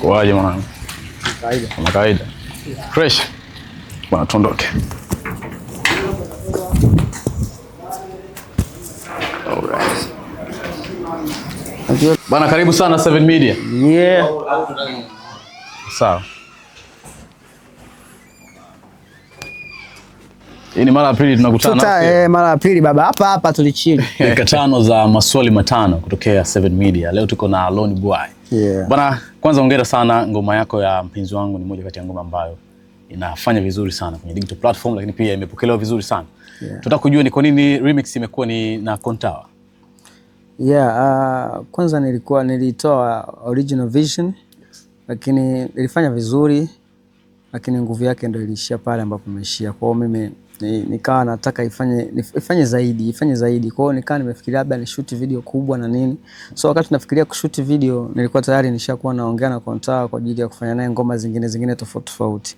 Kwaje mwanangu? Kawaida. Kama kawaida. Fresh. Bwana tuondoke. Alright. Bwana karibu sana 7 Media. Yeah. Sawa. Hii ni mara ya pili tunakutana. Mara ya pili baba, hapa tulichini. Dakika 5 za maswali matano kutokea 7 Media. Leo tuko na Loni Boy. Yeah. Bwana, kwanza hongera sana, ngoma yako ya Mpenzi Wangu ni moja kati ya ngoma ambayo inafanya vizuri sana kwenye digital platform, lakini pia imepokelewa vizuri sana. Yeah. Tunataka kujua ni kwa nini remix imekuwa ni na Kontawa? Yeah, kwanza nilitoa original vision, lakini nilifanya vizuri, lakini nguvu yake ndio ilishia pale ambapo imeishia. Kwa hiyo mimi nikawa nataka ifanye zaidi. Kwa hiyo nikawa nimefikiria labda ni shoot video kubwa na nini. So wakati nafikiria kushoot video, nilikuwa tayari nishakuwa naongea na Kontawa kwa ajili ya kufanya naye ngoma zingine tofauti.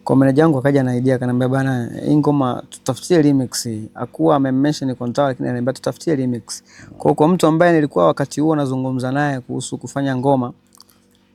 Kwa meneja wangu akaja na idea, akaniambia bana, hii ngoma tutafutie remix. Hakuwa amemmention Kontawa, lakini ananiambia tutafutie remix. Kwa mtu ambaye nilikuwa wakati huo nazungumza naye kuhusu kufanya ngoma,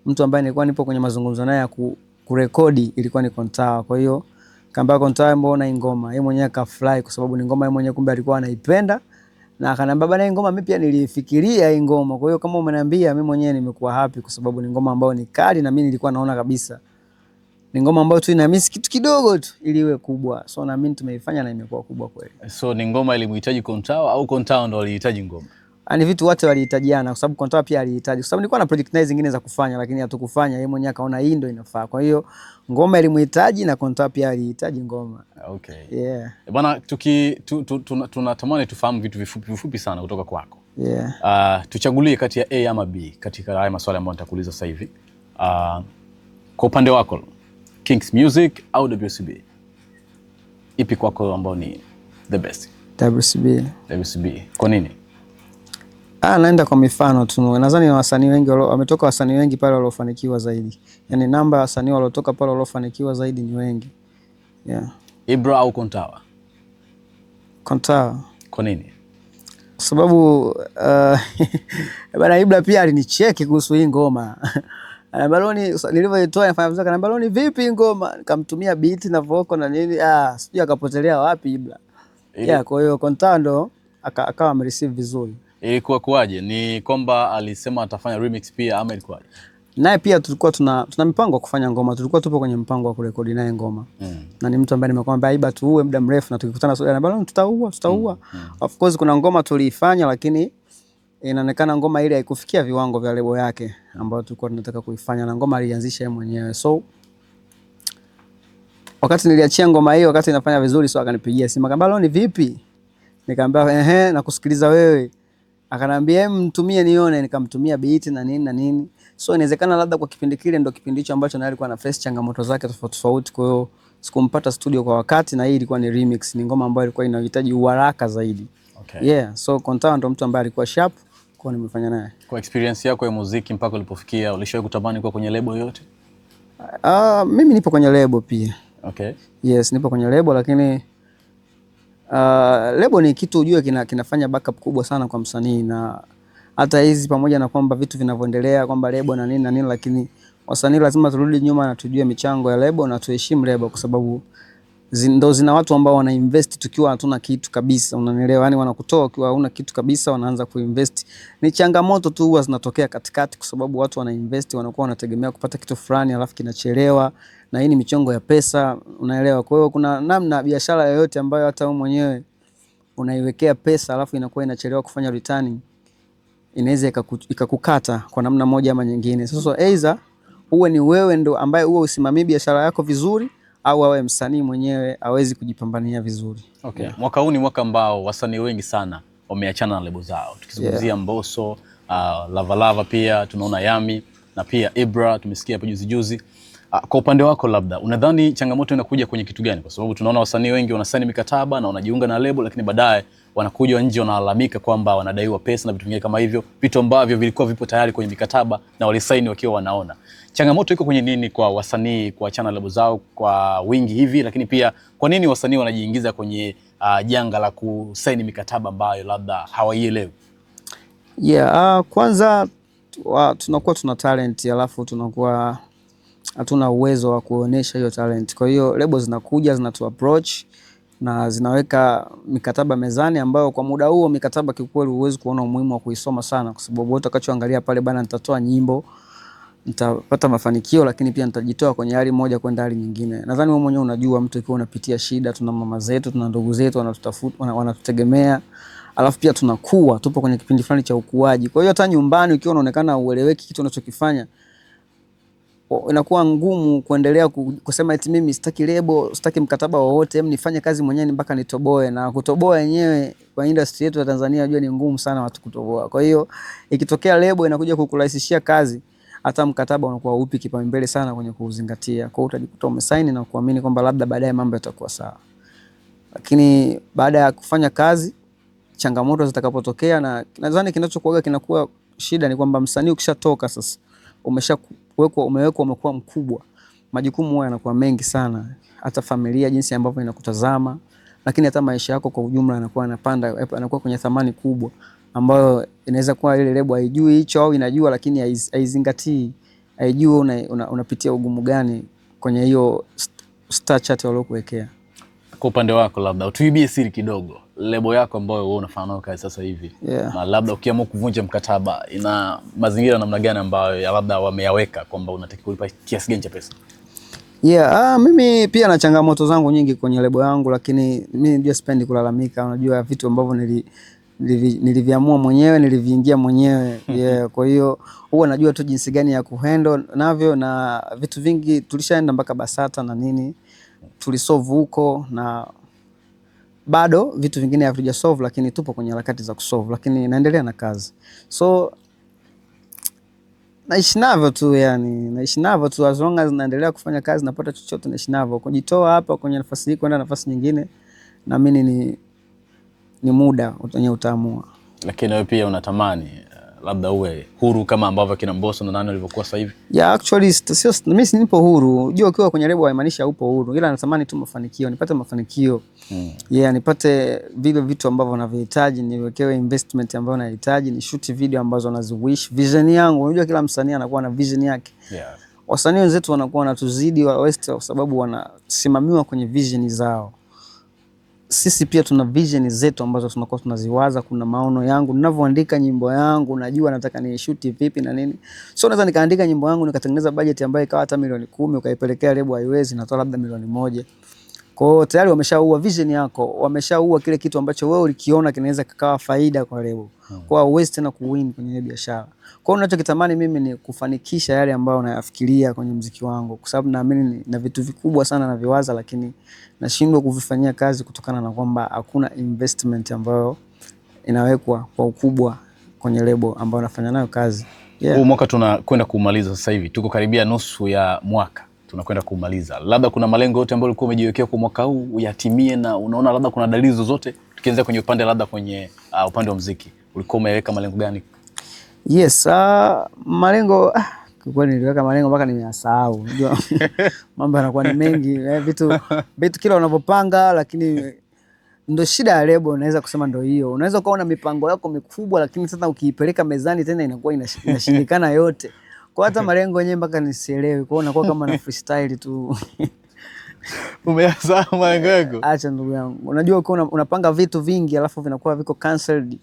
mtu ambaye nilikuwa nipo kwenye mazungumzo naye ya kurekodi ilikuwa ni Kontawa. Kwa hiyo kaambia Kontawa, mbona hii ngoma? Yeye mwenyewe akafly kwa sababu ni ngoma yeye mwenyewe kumbe alikuwa anaipenda. Na akaniambia bana, hii ngoma mimi pia nilifikiria hii ngoma. Kwa hiyo kama umeniambia, mimi mwenyewe nimekuwa happy kwa sababu ni ngoma ambayo ni kali na mimi nilikuwa naona kabisa ni ngoma ambayo tu ina miss kitu kidogo tu ili iwe kubwa. So na mimi tumeifanya na imekuwa kubwa kweli. So ni ngoma ilimhitaji Kontawa au Kontawa ndo alihitaji ngoma? Ni vitu wote walihitajiana kwa sababu Kontawa pia alihitaji. Kwa sababu nilikuwa na project naye zingine za kufanya lakini hatukufanya. Yeye mwenyewe akaona hii ndio inafaa. Kwa hiyo ngoma ilimhitaji na Kontawa pia alihitaji ngoma. Okay. Yeah. Bwana tunatamani tufahamu vitu vifupi sana kutoka kwako. Yeah. Tuchagulie kati ya A ama B katika haya maswali ambayo nitakuuliza sasa hivi. Kwa upande wako Kings Music au WCB? Ipi kwako ambao ni the best? WCB. WCB. Kwa nini? Naenda kwa mifano tu. Nadhani na wasanii wengi wametoka, wasanii wengi pale waliofanikiwa zaidi. Yaani namba ya wasanii waliotoka pale waliofanikiwa zaidi ni wengi. Yeah. Ibra au Kontawa? Kontawa. Kwa nini? Kwa sababu bana Ibra pia alinicheki kuhusu hii ngoma. Baloni nilivyoitoa nafanya vizuri, kana Baloni vipi ngoma, nikamtumia beat na vocal na nini, sijui akapotelea wapi Ibra. Yeah, kwa hiyo Kontawa ndo akawa amereceive vizuri. Ilikuwa kuaje? Ni kwamba alisema atafanya remix pia ama ilikuwaje? Naye pia tulikuwa tuna mipango ya kufanya ngoma, tulikuwa tupo kwenye mpango wa kurekodi naye ngoma. Na ni mtu ambaye nimekwambia Ibra tuue muda mrefu, na tukikutana na Baloni tutaua. Of course kuna ngoma tuliifanya lakini inaonekana ngoma ile haikufikia viwango vya lebo yake ambayo tulikuwa tunataka kuifanya, na ngoma alianzisha yeye mwenyewe. So wakati niliachia ngoma hiyo, wakati inafanya vizuri, so akanipigia simu akaniambia Baloni vipi? Nikamwambia nakusikiliza wewe. Akaniambia mtumie nione, nikamtumia beat na nini. So inawezekana labda kwa kipindi kile ndo kipindi hicho ambacho naye alikuwa na face changamoto zake tofauti, kwa hiyo sikumpata studio kwa wakati, na hii ilikuwa ni remix, ni ngoma ambayo ilikuwa inahitaji uharaka zaidi. Okay. Yeah, so Kontawa ndo mtu ambaye alikuwa sharp kwa nimefanya naye. Kwa experience yako ya muziki mpaka ulipofikia, ulishawahi kutamani kuwa kwenye lebo yote? Mimi nipo kwenye lebo pia. Okay. Yes, nipo kwenye lebo, lakini lebo ni kitu ujue kinafanya backup kubwa sana kwa msanii, na hata hizi pamoja na kwamba vitu vinavyoendelea kwamba lebo na nini, lakini wasanii lazima turudi nyuma na tujue michango ya lebo na tuheshimu lebo, kwa sababu ndo zina watu ambao wana invest tukiwa hatuna kitu kabisa, unanielewa? Yani wanakutoa ukiwa huna kitu kabisa, wanaanza kuinvest. Ni changamoto tu huwa zinatokea katikati, kwa sababu watu wana invest, wanakuwa wanategemea kupata kitu fulani alafu kinachelewa, na hii ni michongo ya pesa, unaelewa? Kwa hiyo kuna namna biashara yoyote ambayo hata wewe mwenyewe unaiwekea pesa alafu inakuwa inachelewa kufanya returning, inaweza ikakukata kwa namna moja ama nyingine. Sasa either uwe ni wewe ndo ambaye uwe usimamie biashara yako vizuri, au awe msanii mwenyewe hawezi kujipambania vizuri. Okay. Yeah. Mwaka huu ni mwaka ambao wasanii wengi sana wameachana na lebo zao. Tukizungumzia Mbosso, Lava pia tunaona Yami na pia Ibra tumesikia hapo juzi. Kwa upande wako labda unadhani changamoto inakuja kwenye kitu gani? Kwa sababu tunaona wasanii wengi wanasaini mikataba na wanajiunga na lebo, lakini baadaye wanakuja nje wanalalamika kwamba wanadaiwa pesa na vitu vingine kama hivyo, vitu ambavyo vilikuwa vipo tayari kwenye mikataba na walisaini wakiwa wanaona. Changamoto iko kwenye nini kwa wasanii kuachana lebo zao kwa wingi hivi, lakini pia kwa nini wasanii wanajiingiza kwenye janga la kusaini mikataba ambayo labda hawaielewi? Yeah, kwanza tunakuwa tuna talent alafu tunakuwa hatuna uwezo wa kuonesha hiyo talent. Kwa hiyo lebo zinakuja zinatu approach na zinaweka mikataba mezani, ambayo kwa muda huo mikataba kiukweli huwezi kuona umuhimu wa kuisoma sana, kwa sababu wote utakachoangalia pale bana, nitatoa nyimbo, nitapata mafanikio, lakini pia nitajitoa kwenye hali moja kwenda hali nyingine. Nadhani wewe mwenyewe unajua, mtu ukiwa unapitia shida, tuna mama zetu, tuna ndugu zetu wanatutafuta, wanatutegemea, alafu pia tunakuwa tupo kwenye kipindi fulani cha ukuaji. Kwa hiyo hata nyumbani ukiwa unaonekana ueleweki kitu unachokifanya, inakuwa ngumu kuendelea kusema eti mimi sitaki lebo, sitaki mkataba wowote, nifanye kazi mwenyewe mpaka nitoboe. Na kutoboa yenyewe kwa industry yetu ya Tanzania unajua ni ngumu sana watu kutoboa. Kwa hiyo ikitokea lebo inakuja kukurahisishia kazi, hata mkataba unakuwa upi kipaumbele sana kwenye kuzingatia. Kwa hiyo utajikuta umesaini na kuamini kwamba labda baadaye mambo yatakuwa sawa. Lakini baada ya kufanya kazi, changamoto zitakapotokea, na nadhani kinakuwa shida ni kwamba msanii ukishatoka sasa, umewekwa umekuwa mkubwa, majukumu huwa yanakuwa mengi sana, hata familia jinsi ambavyo inakutazama, lakini hata maisha yako kwa ujumla yanakuwa kwenye thamani kubwa, ambayo inaweza kuwa ile lebo haijui hicho au inajua lakini haizingatii, haijui unapitia ugumu gani kwenye hiyo star chart waliokuwekea. Kwa upande wako, labda utuibie siri kidogo, lebo yako ambayo wewe unafanya nayo kazi sasa hivi, na labda ukiamua kuvunja mkataba, ina mazingira namna gani ambayo labda wameyaweka kwamba unatakiwa kulipa kiasi gani cha pesa? Mimi pia na changamoto zangu nyingi kwenye lebo yangu, lakini mimi ndio sipendi kulalamika. Unajua vitu ambavyo niliviamua mwenyewe, niliviingia mwenyewe. Kwa hiyo huwa najua tu jinsi gani ya kuhandle navyo, na vitu vingi tulishaenda mpaka BASATA na nini, tulisolve huko, na bado vitu vingine havija solve, lakini tupo kwenye harakati za kusolve, lakini naendelea na kazi. So naishi navyo tu, as long as naendelea kufanya kazi, napata chochote, naishi navyo. Kujitoa hapa kwenye nafasi hii kwenda nafasi nyingine, naamini ni muda wenye utaamua. Lakini wewe pia unatamani labda uwe huru kama ambavyo kina Mbosso na nani walivyokuwa sasa hivi? Actually mimi nipo huru. Unajua ukiwa kwenye lebo haimaanisha upo huru, ila natamani tu mafanikio, nipate mafanikio. Nipate vile vitu ambavyo navihitaji, niwekewe investment ambayo nahitaji, ni shoot video ambazo naziwish, vision yangu. Unajua kila msanii anakuwa na vision yake. Wasanii wenzetu wanakuwa wanatuzidi wa West kwa sababu wanasimamiwa kwenye vision zao. Sisi pia tuna vision zetu ambazo tunakuwa tunaziwaza. Kuna maono yangu, ninavyoandika nyimbo yangu najua nataka ni shoot vipi na nini. So naweza nikaandika nyimbo yangu nikatengeneza budget ambayo ikawa hata milioni 10, ukaipelekea lebo haiwezi, natoa labda milioni 1. Kwa hiyo tayari wameshaua vision yako, wameshaua kile kitu ambacho wewe ulikiona kinaweza kikawa faida kwa lebo. Kwa hiyo huwezi tena kuwin kwenye biashara. Kwa hiyo ninachokitamani mimi ni kufanikisha yale ambayo nayafikiria kwenye muziki wangu, kwa sababu naamini na vitu vikubwa sana naviwaza, lakini nashindwa kuvifanyia kazi kutokana na kwamba hakuna investment ambayo inawekwa kwa ukubwa kwenye lebo ambayo nafanya nayo kazi. Huu mwaka tunakwenda kumaliza sasa hivi, tuko karibia nusu ya mwaka tunakwenda kumaliza. Labda kuna malengo yote ambayo ulikuwa umejiwekea kwa mwaka huu uyatimie, na unaona labda kuna dalili zozote? Tukianza kwenye upande labda kwenye upande wa muziki, ulikuwa umeweka malengo gani? Malengo kwa kweli niliweka malengo mpaka nimeyasahau. Unajua mambo yanakuwa ni mengi, vitu kila unapopanga, lakini ndio shida ya lebo. Unaweza kusema ndio hiyo, unaweza kuona mipango yako mikubwa, lakini sasa ukiipeleka mezani tena inakuwa inashindikana yote. Kwa hata malengo yenyewe mpaka nisielewi, kwa hiyo unakuwa kama na freestyle tu. Umeyasahau malengo yako? Acha ndugu yangu, unajua ukiwa unapanga vitu vingi alafu vinakuwa viko cancelled,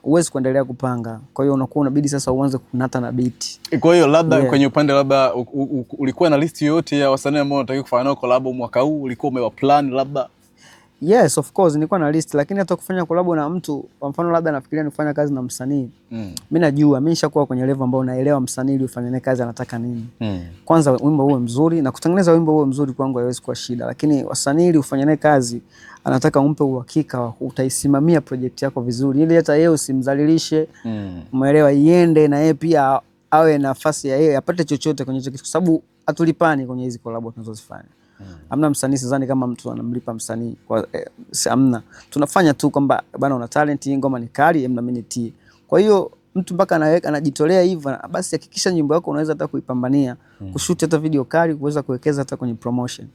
huwezi kuendelea kupanga. Kwa hiyo unakuwa unabidi sasa uanze kunata na beat. Kwa hiyo labda kwenye upande labda ulikuwa na list yote ya wasanii ambao unataka kufanya nao collab mwaka huu, ulikuwa umewa plan labda? Yes, of course nilikuwa na list, lakini hata kufanya collab na mtu, kwa mfano labda nafikiria nifanye kazi na msanii, mimi najua mimi nishakuwa kwenye level ambayo naelewa msanii ili ufanye naye kazi anataka nini. Kwanza wimbo uwe mzuri, na kutengeneza wimbo uwe mzuri kwangu haiwezi kuwa shida, lakini wasanii ili ufanye naye kazi anataka umpe uhakika utaisimamia project yako vizuri, ili hata yeye usimdhalilishe, umeelewa, iende na yeye pia awe nafasi ya yeye apate chochote kwenye hicho kitu, kwa sababu atulipani kwenye hizo collab tunazozifanya. Hamna msanii, sidhani kama mtu anamlipa msanii kwa hamna. Tunafanya tu kwamba bana una talent, hii ngoma ni kali, hebu na mimi nitie. Kwa hiyo mtu mpaka anajitolea hivyo, basi hakikisha nyimbo yako unaweza hata kuipambania, kushoot hata video kali, kuweza kuwekeza hata kwenye promotion.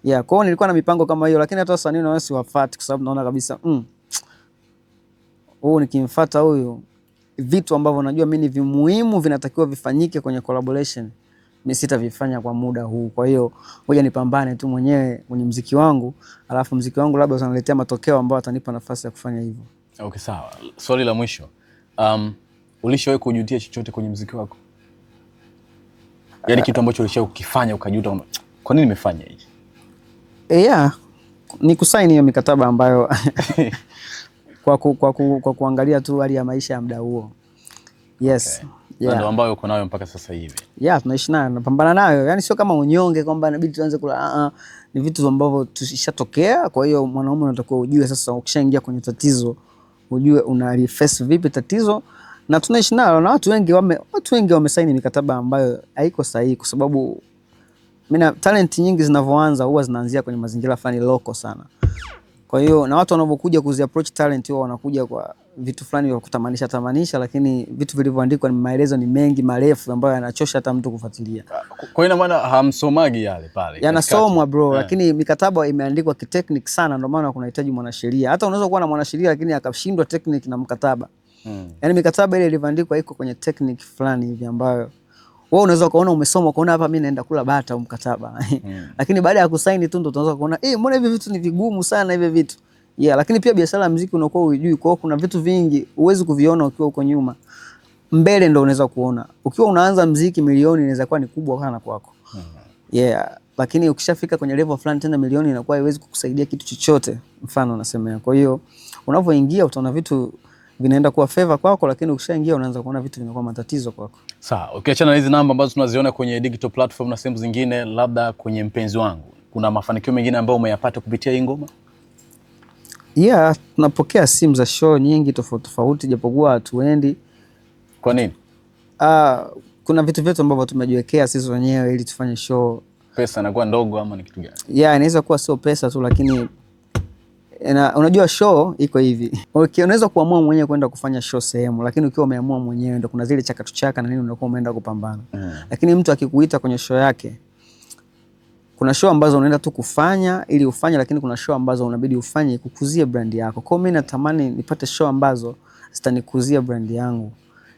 Kwa hiyo nilikuwa na mipango kama hiyo, lakini hata wasanii na wasi wafuate, kwa sababu naona kabisa nikimfuata huyu vitu ambavyo najua mimi ni muhimu vinatakiwa vifanyike kwenye collaboration, mimi sitavifanya kwa muda huu. Kwa hiyo ngoja nipambane tu mwenyewe kwenye muziki wangu, alafu muziki wangu labda utaniletea matokeo ambayo atanipa nafasi ya kufanya hivyo. Okay, sawa. Swali la mwisho. Ulishawahi kujutia chochote kwenye muziki wako? Yaani kitu ambacho ulishawahi kukifanya ukajuta kwamba kwa nini nimefanya hivi? Yeah, ni kusaini hiyo mikataba ambayo kwa kuangalia tu hali ya maisha ya muda huo. Yes. Okay. Yeah. Ndio ambayo uko nayo mpaka sasa hivi. Yeah, tunaishi nayo, napambana nayo. Yaani sio kama unyonge kwamba inabidi tuanze kula. Ni vitu ambavyo tushatokea. Kwa hiyo mwanaume unatakiwa ujue sasa, ukishaingia kwenye tatizo ujue una face vipi tatizo, na tunaishi nayo. Na watu wengi wamesaini mikataba ambayo haiko sahihi, kwa sababu mimi talent nyingi zinavyoanza huwa zinaanzia kwenye mazingira fulani local sana. Kwa hiyo na watu wanapokuja kuzi approach talent wao wanakuja kwa vitu fulani vya kutamanisha, lakini vitu vilivyoandikwa ni maelezo ni mengi marefu ambayo yanachosha hata mtu kufuatilia. Kwa ina maana hamsomagi yale pale. Yanasomwa bro, lakini mikataba imeandikwa kitechnique sana, ndio maana kunahitaji mwanasheria. Hata unaweza kuwa na mwanasheria lakini akashindwa technique na mkataba. Yaani mikataba ile ilivyoandikwa iko kwenye technique fulani hivi ambayo wewe unaweza kuona umesoma ukaona hapa mimi naenda kula bata mkataba. Lakini baada ya kusaini tu ndio tunaweza kuona mbona hivi vitu ni vigumu sana hivi vitu. Yeah, lakini pia biashara ya muziki unakuwa hujui, kwa hiyo kuna vitu vingi huwezi kuviona ukiwa uko nyuma. Mbele ndio unaweza kuona. Ukiwa unaanza muziki milioni inaweza kuwa ni kubwa sana kwako. Yeah, lakini ukishafika kwenye level fulani tena milioni inakuwa haiwezi kukusaidia kitu chochote, mfano nasemea. Kwa hiyo unapoingia utaona vitu vinaenda kuwa favor kwako, lakini ukishaingia unaanza kuona vitu vinakuwa matatizo kwako. Sawa, ukiachana na hizi namba ambazo tunaziona kwenye digital platform na sehemu zingine, labda kwenye mpenzi wangu, kuna mafanikio mengine ambayo umeyapata kupitia hii ngoma? Yeah, tunapokea simu za show nyingi tofauti japokuwa hatuendi. Kwa nini? Kuna vitu vyetu ambavyo tumejiwekea sisi wenyewe ili tufanye show. Pesa inakuwa ndogo ama ni kitu gani? Yeah, inaweza kuwa sio pesa tu, lakini unajua show iko hivi. Okay, unaweza kuamua mwenyewe kwenda kufanya show sehemu, lakini ukiwa umeamua mwenyewe ndio kuna zile chaka na nini unakuwa umeenda kupambana. Lakini mtu akikuita kwenye show yake, kuna show ambazo unaenda tu kufanya ili ufanye, lakini kuna show ambazo unabidi ufanye kukuzie brand yako. Kwa hiyo mimi natamani nipate show ambazo zitanikuzia brand yangu.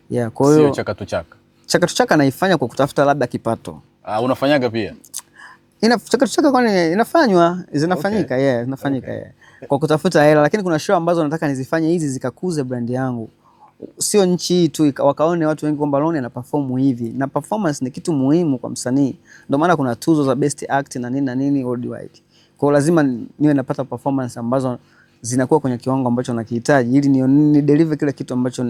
Yeah, kwa hiyo sio chaka naifanya kwa kutafuta labda kipato. Unafanyaga pia? Chaka kwani inafanywa, zinafanyika. Okay. Yeah, zinafanyika. Okay. Yeah. Kwa kutafuta hela, lakini kuna show ambazo nataka nizifanye hizi zikakuze brand yangu. Sio nchi hii tu, wakaone watu wengi kwamba Loni ana perform hivi. Na performance ni kitu muhimu kwa msanii. Ndio maana kuna tuzo za best act na nini worldwide. Kwa hiyo lazima niwe napata performance ambazo zinakuwa kwenye kiwango ambacho nakihitaji ili ni deliver kile kitu ambacho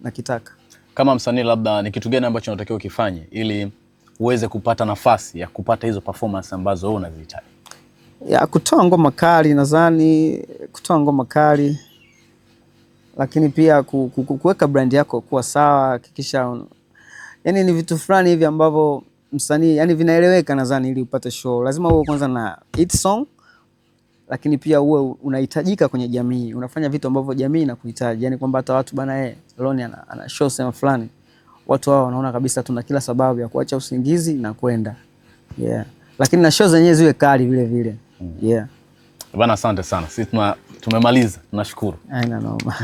nakitaka. Kama msanii, labda ni kitu gani ambacho unatakiwa ukifanye ili uweze kupata nafasi ya kupata hizo performance ambazo wewe unazihitaji? Ya kutoa ngoma kali, nadhani kutoa ngoma kali, lakini pia kuweka brand yako kuwa sawa, hakikisha yani ni vitu fulani hivi ambavyo msanii yani vinaeleweka. Nadhani ili upate show lazima uwe kwanza na hit song, lakini pia uwe unahitajika kwenye jamii, unafanya vitu ambavyo jamii inakuhitaji, yani kwamba hata watu bana Loni ana show sema fulani, watu hao wanaona kabisa tuna kila sababu ya kuacha usingizi na kwenda. Yeah, lakini na show zenyewe ziwe kali vile vile. Yeah. Bana, asante sana. Sisi tumemaliza. Tunashukuru. Haina noma.